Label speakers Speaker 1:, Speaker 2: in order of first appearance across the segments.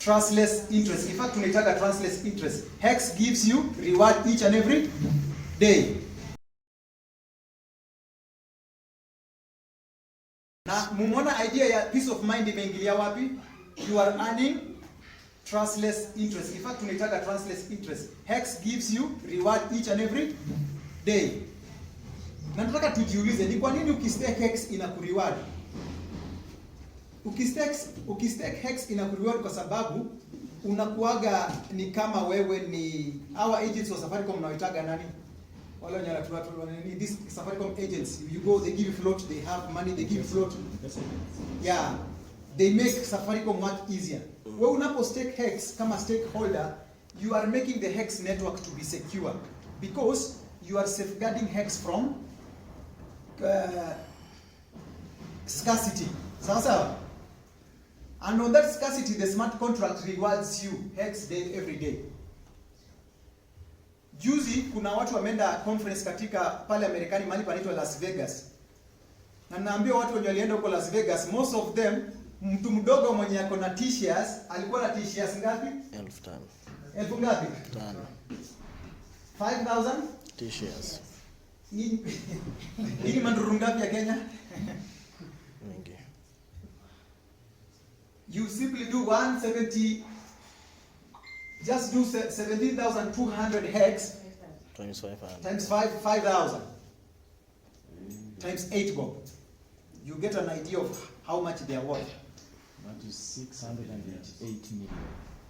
Speaker 1: trustless interest. In fact, tunaitaga trustless interest. Hex gives you reward each and every day. Na mumona idea ya peace of mind imeingilia wapi? You are earning trustless interest. In fact, tunaitaga trustless interest. Hex gives you reward each and every day. Na nataka tujiulize ni kwa nini ukistake hex inakureward? Ukistake hex inakureward kwa sababu unakuaga ni kama wewe ni our agents wa Safaricom naoitaga nani? Wale wenye watu ni this Safaricom agents. You go, they give you float, they have money, they give you float. Yeah. They make Safaricom work easier. Wewe unapo stake hex kama stakeholder, you are making the hex network to be secure because you are safeguarding hex from scarcity. Sawa? And on that scarcity, the smart contract rewards you hex day every day. Juzi kuna watu wameenda conference katika pale Amerikani mahali panaitwa Las Vegas. Na naambia watu wenye walienda huko Las Vegas, most of them mtu mdogo mwenye ako na T-shares alikuwa na T-shares ngapi?
Speaker 2: 5,000.
Speaker 1: Elfu ngapi? 5,000
Speaker 2: T-shares.
Speaker 1: Hii manduru ngapi ya Kenya?
Speaker 2: Mingi.
Speaker 1: You simply do 170, just do 17,200 hex
Speaker 2: Times 500.
Speaker 1: times 5,000 times 8 bob. You get an idea of how much they are worth.
Speaker 3: That is 688 million.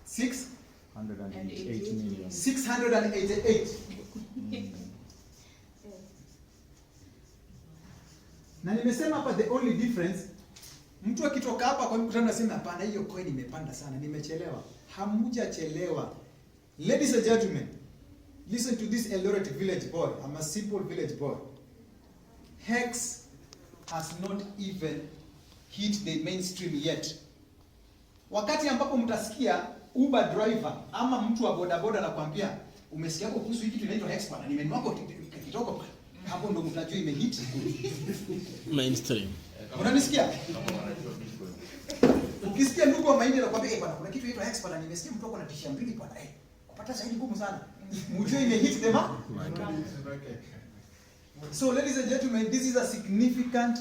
Speaker 1: 688
Speaker 3: million.
Speaker 1: 688. Na nimesema hapa the only difference, mtu akitoka hapa kwa mkutano anasema hapana hiyo coin imepanda sana, nimechelewa. Hamujachelewa. Ladies and gentlemen, listen to this Eldoret village boy. I'm a simple village boy. Hex has not even hit the mainstream yet. Wakati ambapo mtasikia Uber driver ama mtu wa bodaboda anakuambia umesikia kuhusu hiki tunaitwa hex bana, nimenunua kwa kitoko pale. Hapo ndo mtajua imehit
Speaker 2: Mainstream.
Speaker 1: Unanisikia? Ukisikia ndugu wa mahindi anakuambia bwana kuna kitu inaitwa hex bana, nimesikia mtu wako na tisha mbili bwana, kupata zaidi ngumu sana. Mjue imehit the market. So ladies and gentlemen, this is a significant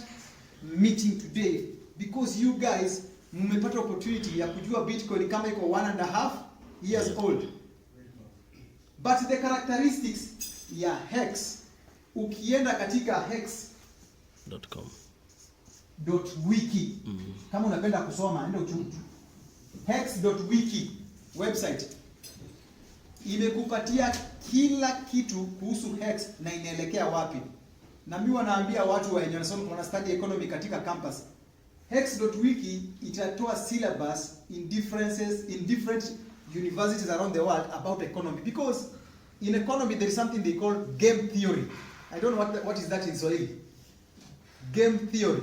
Speaker 1: meeting today because you guys mmepata opportunity ya kujua Bitcoin kama iko 1.5 years old. But the characteristics ya hex, ukienda katika hex.wiki kama unapenda kusoma enda uchungu. Hex.wiki website imekupatia kila kitu kuhusu hex na inaelekea wapi. Na mimi wanaambia watu wenye wanasoma study economy katika campus, hex.wiki itatoa syllabus in different universities around the world about economy, because in economy there is something they call game theory. I don't know what is that in Swahili. Game theory.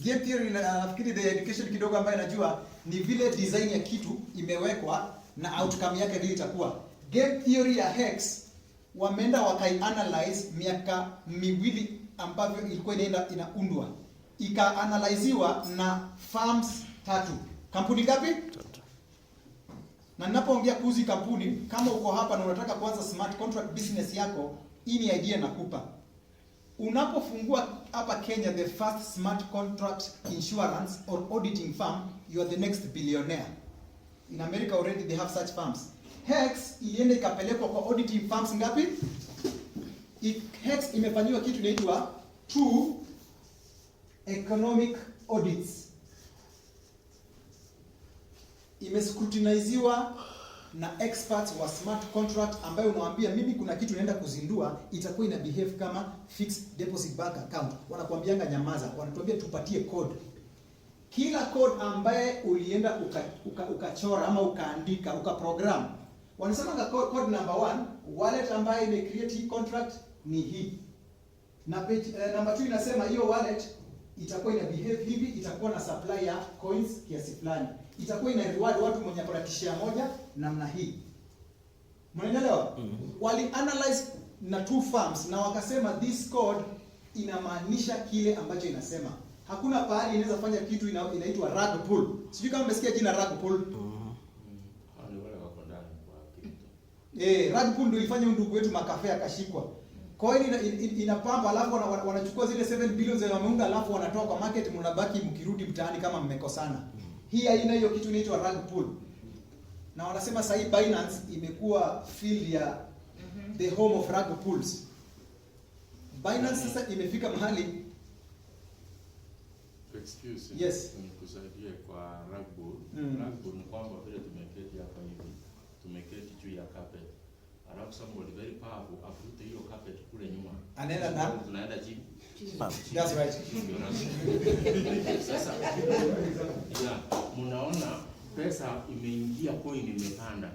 Speaker 1: Game theory nafikiri the education kidogo ambayo najua ni vile design ya kitu imewekwa na outcome yake vile itakuwa. Game theory ya hex wameenda wakai-analyze miaka miwili ambavyo ilikuwa inaundwa. Ika-analyziwa na firms 3. Kampuni ngapi?
Speaker 2: 3.
Speaker 1: Na ninapoongea kuhusu kampuni, kama uko hapa na unataka kuanza smart contract business yako, hii ni idea nakupa. Unapofungua hapa Kenya the first smart contract insurance or auditing firm, you are the next billionaire. In America already they have such firms. Hex ilienda ikapelekwa kwa auditing firms ngapi? Hex imefanywa kitu inaitwa 2 economic audits. Imescrutiniziwa na experts wa smart contract ambayo unawaambia mimi kuna kitu naenda kuzindua, itakuwa ina behave kama fixed deposit bank account. Wanakuambianga nyamaza, wanatuambia tupatie code. Kila code ambaye ulienda ukachora ama ukaandika, ukaprogram. Wanasema code number 1, wallet ambaye ime create hii contract ni hii. Na page number 2 inasema hiyo wallet itakuwa ina behave hivi, itakuwa na supply ya coins kiasi fulani. Itakuwa ina reward watu mwenye kuna tishia moja namna hii. Mnaelewa? Wali analyze na 2 firms na wakasema this code inamaanisha kile ambacho inasema. Hakuna pahali inaweza fanya kitu inaitwa rug pull. Sijui kama umesikia jina rug pull. Rug pull ndio ilifanya ndugu wetu Makafe akashikwa. Coin inapamba alafu wanachukua zile 7 billion za wameunga alafu wanatoa kwa market, mnabaki mkirudi mtaani kama mmekosana. Hii haina hiyo kitu inaitwa rug pull. Na wanasema sasa hii Binance imekuwa field ya the home of rug pulls. Binance sasa imefika mahali
Speaker 4: excuse.
Speaker 1: Yes.
Speaker 4: Nikusaidie kwa rug pull. Rug pull ni kwamba vile tumeketi hapa hivi. Tumeketi juu ya carpet. Alafu somebody very powerful afute hiyo carpet kule nyuma.
Speaker 1: Anaenda na
Speaker 4: tunaenda chini.
Speaker 1: That's right.
Speaker 4: Sasa yeah, mnaona pesa imeingia, coin imepanda.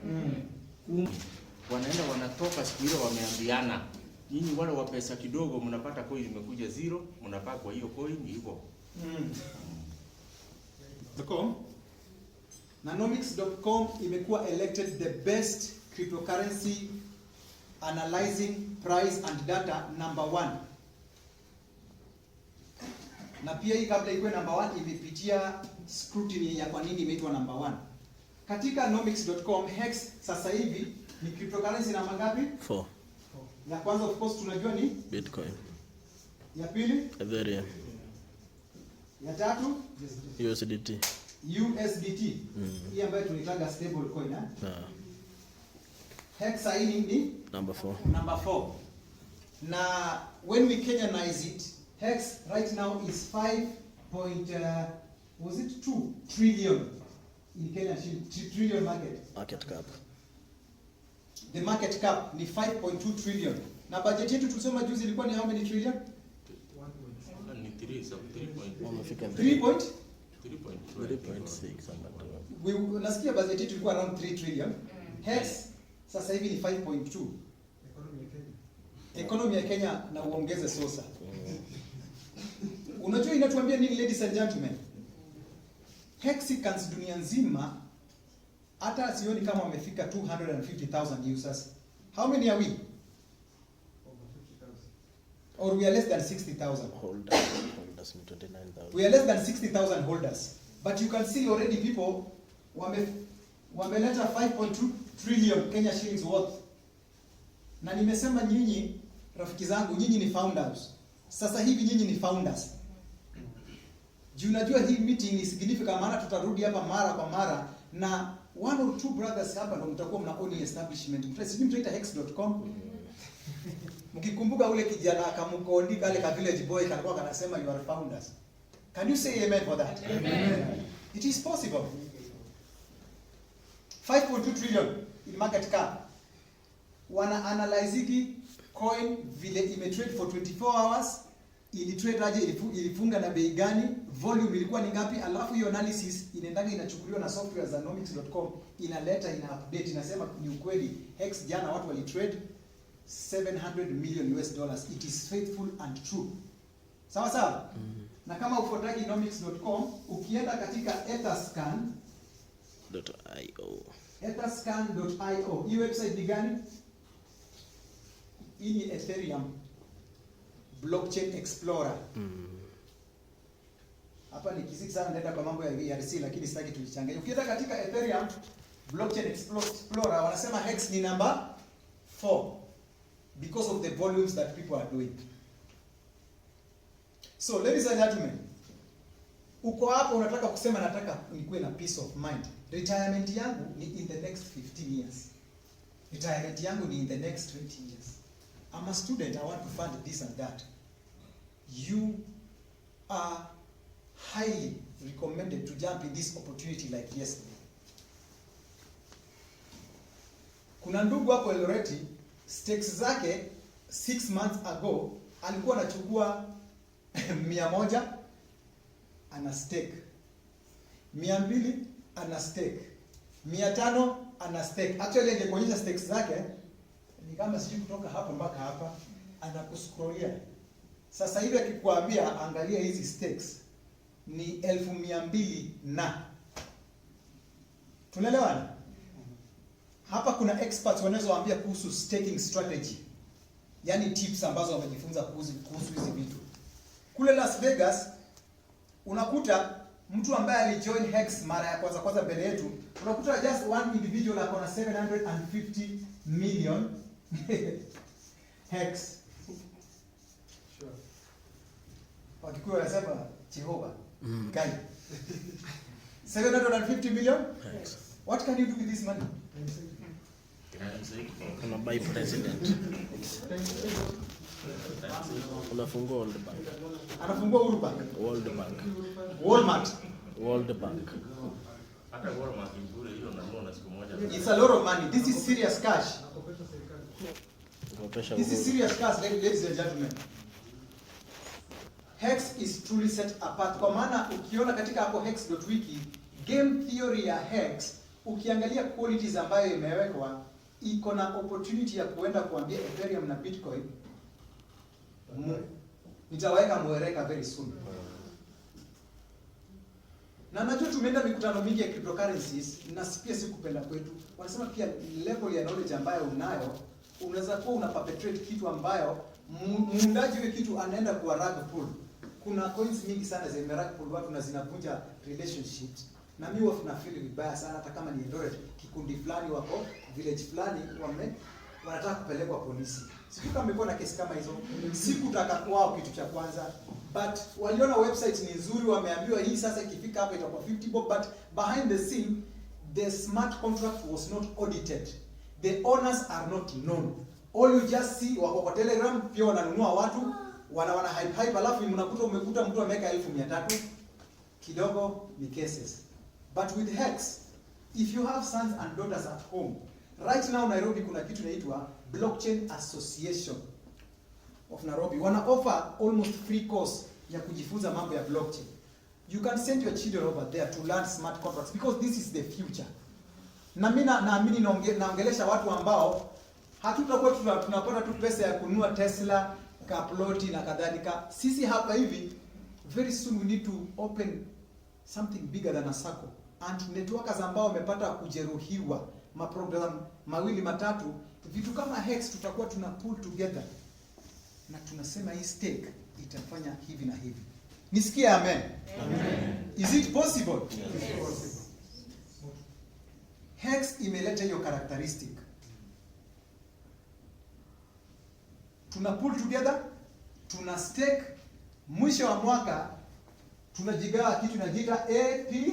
Speaker 4: Wanaenda wanatoka siku ile wameambiana. Nyinyi wale wa pesa kidogo mnapata coin imekuja zero, mnapaka kwa hiyo coin hivyo.
Speaker 1: Nanomics.com imekuwa elected the best cryptocurrency analyzing price and data number 1. Na pia hii kabla ikuwe number 1 imepitia scrutiny ya kwa nini imeitwa number 1. Katika nomics.com Hex sasa hivi ni cryptocurrency namba ngapi?
Speaker 2: 4.
Speaker 1: Ya kwanza of course tunajua ni
Speaker 2: Bitcoin.
Speaker 1: Ya pili
Speaker 2: Ethereum.
Speaker 1: Ya tatu
Speaker 2: USDT.
Speaker 1: USDT. Hii ambayo tunaitaga stable coin Hex hii ni
Speaker 2: Number 4.
Speaker 1: Number 4. Na when we Kenyanize it, Hex right now is 5.2 trillion in Kenya trillion
Speaker 2: Market cap.
Speaker 1: The market cap ni 5.2 trillion. Na budget yetu tulisema juzi ilikuwa ni how many trillion?
Speaker 4: Ni 3.3.
Speaker 2: Wamefika
Speaker 1: 3.6. Nasikia budget yetu ilikuwa around 3 trillion. Hex sasa hivi ni 5.2. Economy ya Kenya na uongeze sosa. Unajua inatuambia nini ladies and gentlemen? Hexicans dunia nzima hata sioni kama wamefika 250,000 users. How many are we? Or we are less than 60,000?
Speaker 2: Holders in 29,000.
Speaker 1: We are less than 60,000 holders. But you can see already people wameleta 5.2 trillion Kenya shillings worth. Na nimesema nyinyi rafiki zangu, nyinyi ni founders. Sasa hivi nyinyi ni founders. Juu unajua hii meeting ni significant, maana tutarudi hapa mara kwa mara na 1 or 2 brothers hapa ndio mtakuwa mna own establishment. Mtaita hex.com. Mkikumbuka ule kijana akamukondi kale ka village boy kalikuwa kanasema you are founders. Can you say amen for that? Amen. It is possible. 5.2 trillion in market cap. Wana analyze coin vile imetrade for 24 hours, ilitrade aje, ilifunga na bei gani, volume ilikuwa ni ngapi, alafu hiyo analysis inaendaga inachukuliwa na software za nomics.com, inaleta ina update inasema ni ukweli Hex jana watu walitrade 700 million US dollars. It is faithful and true. Sawa sawa? Na kama ufuataki nomics.com, ukienda katika etherscan.io. Hii website ni gani? Hii ni Ethereum Blockchain Explorer. Hapa ni kiziki sana naenda kwa mambo ya ERC lakini sitaki tulichanganye. Ukienda katika Ethereum Blockchain Explorer wanasema Hex ni number 4 because of the volumes that people are doing. So ladies and gentlemen, uko hapo unataka kusema nataka nikuwe na peace of mind. Retirement yangu ni in the next 15 years. Retirement yangu ni in the next 20 years. I'm a student, I want to fund this and that. You are highly recommended to jump in this opportunity like yesterday. Kuna ndugu hapo Eloreti, stakes zake 6 months ago alikuwa anachukua 100 ana stake, 200 ana stake, 500 ana stake. Actually ingekuonyesha stakes zake ni kama sijui kutoka hapa mpaka hapa, anakuscrollia. Sasa hivi akikwambia angalia hizi stakes ni 1200 na. Tunaelewana? Hapa kuna experts wanazowaambia kuhusu staking strategy. Yaani tips ambazo wamejifunza kuhusu hizi vitu. Kule Las Vegas unakuta mtu ambaye alijoin Hex mara ya kwanza mbele yetu, unakuta just one individual ako na 750 million Hex. Sure. Wakikuwa wanasema Jehova. Kai. 750 million?
Speaker 2: Hex.
Speaker 1: What can you do with this money?
Speaker 2: Una buy president. Unafungua World Bank.
Speaker 1: Anafungua Uhuru Bank.
Speaker 2: World Bank.
Speaker 1: Walmart.
Speaker 2: World Bank.
Speaker 4: Hata Walmart bure hiyo na siku moja.
Speaker 1: It's a lot of money. This is serious cash.
Speaker 2: Ukopesha
Speaker 1: This is
Speaker 2: Uhuru.
Speaker 1: serious cash, ladies and gentlemen. Hex is truly set apart. Kwa maana ukiona katika hapo hex.wiki, game theory ya Hex, ukiangalia qualities ambayo imewekwa, iko na opportunity ya kuenda kuambia Ethereum na Bitcoin, nitaweka mwereka very soon. Na najua tumeenda mikutano mingi ya cryptocurrencies, na pia si kupenda kwetu. Wanasema pia level ya knowledge ambayo unayo, unaweza kuwa una perpetrate kitu ambayo muundaji wa kitu anaenda kwa rug pull. Kuna coins mingi sana zime rug pull watu na zinavunja relationships. Na mimi huwa feel vibaya sana hata kama ni Eldoret, kikundi fulani wako village fulani wanataka kupelekwa polisi. Sijui kama mmekuwa na kesi kama hizo. Sikutaka kwao kitu cha kwanza, but waliona website ni nzuri, wameambiwa hii sasa ikifika hapa itakuwa 50 bob, but behind the scene the smart contract was not audited. The owners are not known. All you just see wako kwa Telegram pia wananunua watu, wana hype, alafu umekuta mtu ameweka 1300 kidogo ni cases. But with Hex, if you have sons and daughters at home, right now Nairobi kuna kitu inaitwa Blockchain Association of Nairobi. Wana offer almost free course ya kujifunza mambo ya blockchain. You can send your children over there to learn smart contracts because this is the future. Na mimi naamini naongelesha watu ambao hatutakuwa tunapata tu pesa ya kununua Tesla, kaploti na kadhalika. Sisi hapa hivi very soon we need to open something bigger than a circle. And networkers ambao wamepata kujeruhiwa maprogram mawili matatu, vitu kama Hex tutakuwa tuna pull together na tunasema hii stake itafanya hivi na hivi. Nisikie amen. Amen. Is it possible? Yes. Hex imeleta hiyo characteristic. Tuna pull together, tuna stake, mwisho wa mwaka tunajigawa kitu inajiita APY.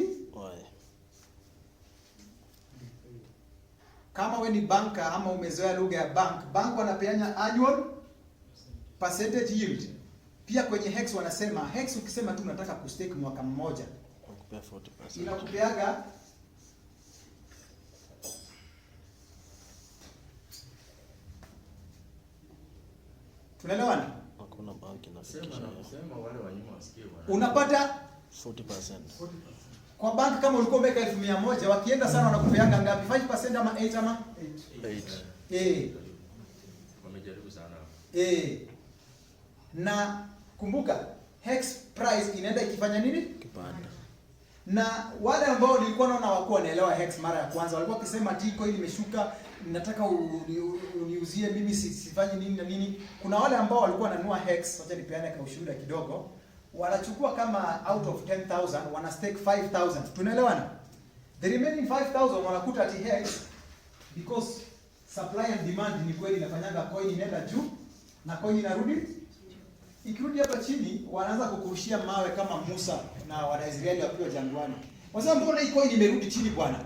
Speaker 1: Kama we ni banker ama umezoea lugha ya bank wanapeana annual percentage yield. Pia kwenye Hex wanasema, Hex ukisema tu unataka kustake mwaka mmoja,
Speaker 2: Wakupea 40%.
Speaker 1: inakupeaga tunaelewana?
Speaker 2: Hakuna banki inafikisha.
Speaker 4: Sema wale wa nyuma wasikie bwana.
Speaker 1: Unapata
Speaker 2: 40%.
Speaker 1: kwa bank kama ulikuwa umeweka 100,000, wakienda sana wanakupeanga ngapi? 5% ama 8 ama
Speaker 2: 8.
Speaker 4: Wamejaribu sana.
Speaker 1: Na kumbuka Hex price inaenda ikifanya nini?
Speaker 2: Kipanda.
Speaker 1: Na wale ambao nilikuwa naona wako wanaelewa Hex mara ya kwanza walikuwa wakisema Bitcoin imeshuka, nataka uniuzie mimi sifanyi nini na nini. Kuna wale ambao walikuwa wananunua Hex, wacha nipeane kwa ushuhuda kidogo. Wanachukua kama out of 10,000 wana stake 5,000. Tunaelewana? The remaining 5,000 wanakuta ati Hex because supply and demand ni kweli inafanyanga coin inaenda juu na coin inarudi. Ikirudi hapa chini wanaanza kukurushia mawe kama Musa na Wanaisraeli wakiwa jangwani. Wanasema mbona hii coin imerudi chini bwana?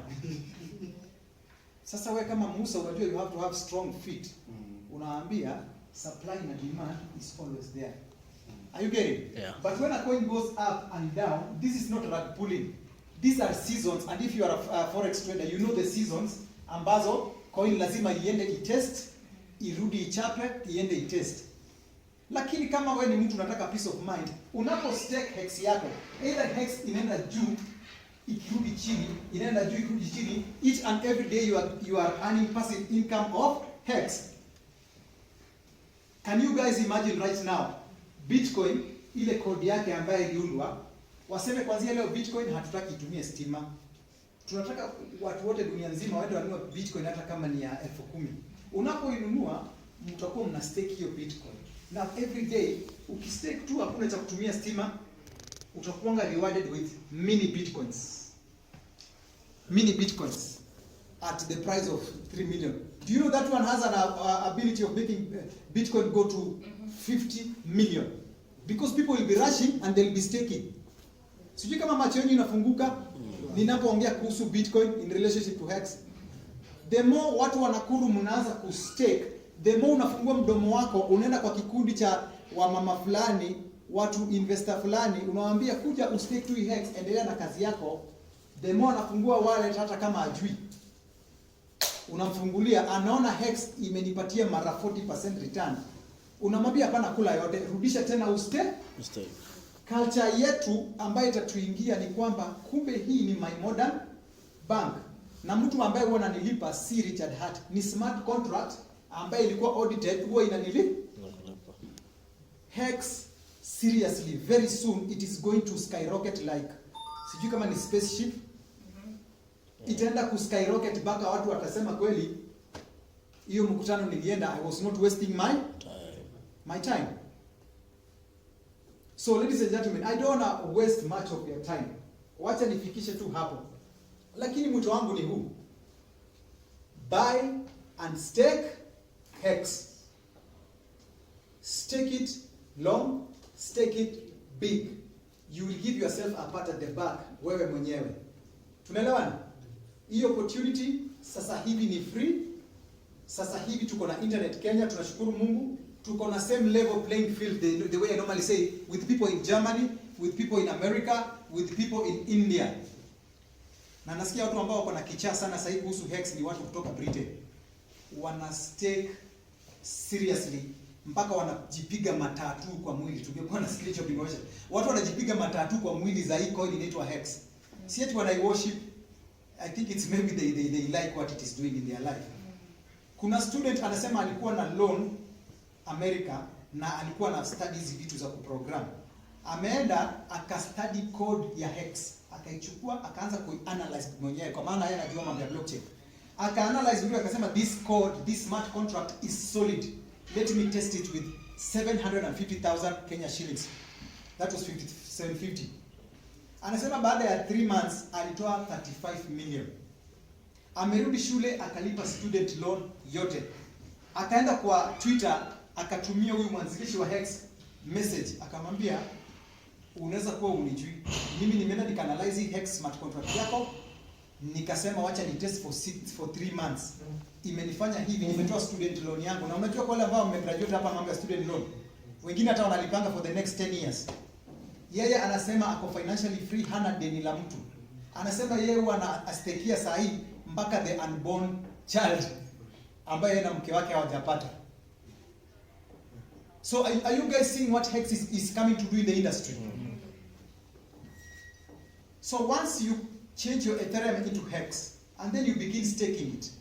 Speaker 1: Sasa wewe kama Musa unajua you have to have strong feet. Unaambia supply and demand is always there. Are you getting?
Speaker 2: Yeah.
Speaker 1: But when a coin goes up and down, this is not rug pulling. These are seasons, and if you are a forex trader, you know the seasons ambazo coin lazima iende itest, irudi ichape, iende itest. Lakini kama wewe ni mtu unataka peace of mind, unapo stake Hex yako, either Hex inaenda juu ikirudi chini, inaenda juu ikirudi chini, each and every day you are earning passive income of Hex. Can you guys imagine right now Bitcoin ile kodi yake ambayo iliundwa, waseme kwanza leo Bitcoin hatutaki itumie stima. Tunataka watu wote dunia nzima waende wanunue Bitcoin hata kama ni ya 10,000. Unapoinunua mtakuwa mna stake hiyo Bitcoin. Na every day ukistake tu hakuna cha kutumia stima, utakuwa rewarded with mini bitcoins. Mini bitcoins at the price of 3 million. Do you know that one has an ability of making Bitcoin go to 50 million? Because people will be rushing and they'll be staking. Sijui kama macho yenu inafunguka ninapoongea kuhusu Bitcoin in relationship to Hex. The more watu wanakuru mnaanza kustake, the more unafungua mdomo wako, unaenda kwa kikundi cha wamama fulani, watu investor fulani, unawaambia kuja ustake tu Hex, endelea na kazi yako. The more anafungua wallet hata kama ajui. Unamfungulia, anaona Hex imenipatia mara 40% return. Unamwambia hapana, kula yote, rudisha tena ustake. Culture yetu ambayo itatuingia ni kwamba kumbe hii ni my modern bank. Na mtu ambaye huwa ananilipa si Richard Hart, ni smart contract ambaye ilikuwa audited, huwa inanilipa. Hex, seriously, very soon it is going to skyrocket like, sijui kama ni spaceship. Itaenda kuskyrocket mpaka watu watasema kweli hiyo mkutano nilienda, I was not wasting my time. So ladies and gentlemen, I don't want to waste much of your time. Wacha nifikishe tu hapo. Lakini mwito wangu ni huu. Buy and stake Hex. Stake it long, stake it big. You will give yourself a pat at the back, wewe mwenyewe. Tunaelewana? Hii opportunity sasa hivi ni free. Sasa hivi tuko na internet Kenya, tunashukuru Mungu. Tuko na same level playing field, the way I normally say, with people in Germany, with people in America, with people in India. Na nasikia watu ambao wako na kichaa sana sasa hivi kuhusu Hex ni watu kutoka Britain. Wana stake seriously mpaka wanajipiga matatu kwa mwili. Tungekuwa na spiritual devotion. Watu wanajipiga matatu kwa mwili za hii coin inaitwa Hex. Si eti wana worship. I think it's maybe they like what it is doing in their life. Kuna student anasema alikuwa na loan America na alikuwa na studies vitu za kuprogram. Ameenda akastudy code ya Hex, akaichukua akaanza kuanalyze mwenyewe kwa maana yeye anajua mambo ya blockchain. Akaanalyze vile akasema this code, this smart contract is solid. Let me test it with 750,000 Kenya shillings. That was 750. Anasema baada ya 3 months alitoa 35 million. Amerudi shule akalipa student loan yote. Akaenda kwa Twitter akatumia huyu mwanzilishi wa Hex message akamwambia unaweza kuwa unijui. Mimi nimeenda nikaanalyze Hex smart contract yako, nikasema wacha ni test for 3 months. Imenifanya hivi, nimetoa student loan yangu. Na unajua kwa wale ambao wamegraduate hapa mambo ya student loan, wengine hata wanalipanga for the next 10 years. Yeye anasema ako financially free, hana deni la mtu. Anasema yeye huwa anastekia saa hii mpaka the unborn child ambaye yeye na mke wake hawajapata. So are you guys seeing what Hex is coming to do in the industry? So once you change your Ethereum into Hex and then you begin staking it,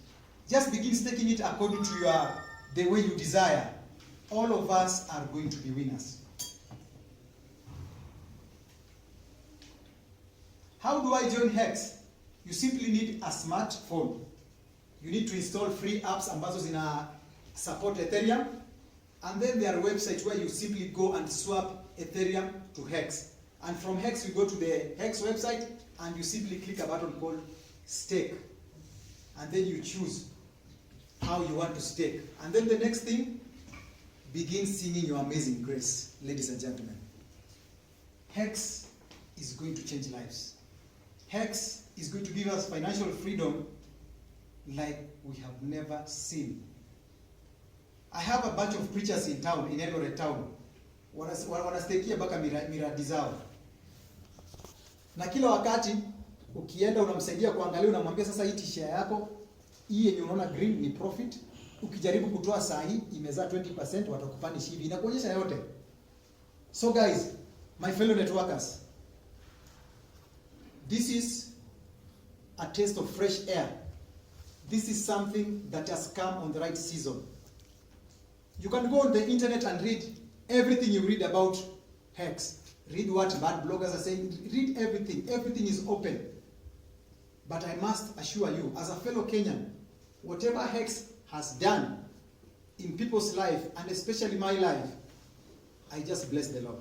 Speaker 1: just begin staking it according to the way you desire. All of us are going to be winners. How do I join Hex? You simply need a smartphone. You need to install free apps ambazo zina support Ethereum, and then there are websites where you simply go and swap Ethereum to Hex. And from Hex you go to the Hex website and you simply click a button called stake. And then you choose how you want to stake. And then the next thing, begin singing your amazing grace, ladies and gentlemen. Hex is going to change lives. Hex is going to give us financial freedom like we have never seen. I have a bunch of preachers in town, in Eldoret town. Wanastekia mpaka miradi zao. Na kila wakati ukienda unamsaidia kuangalia, unamwambia sasa hii share yako, hii yenye unaona green ni profit. Ukijaribu kutoa saa hii imezaa 20%, watakupanish hivi. Inakuonyesha yote. So guys, my fellow networkers, this is a taste of fresh air. This is something that has come on the right season. You can go on the internet and read everything you read about Hex. Read what bad bloggers are saying. Read everything. Everything is open. But I must assure you, as a fellow Kenyan, whatever Hex has done in people's life, and especially my life, I just bless the Lord.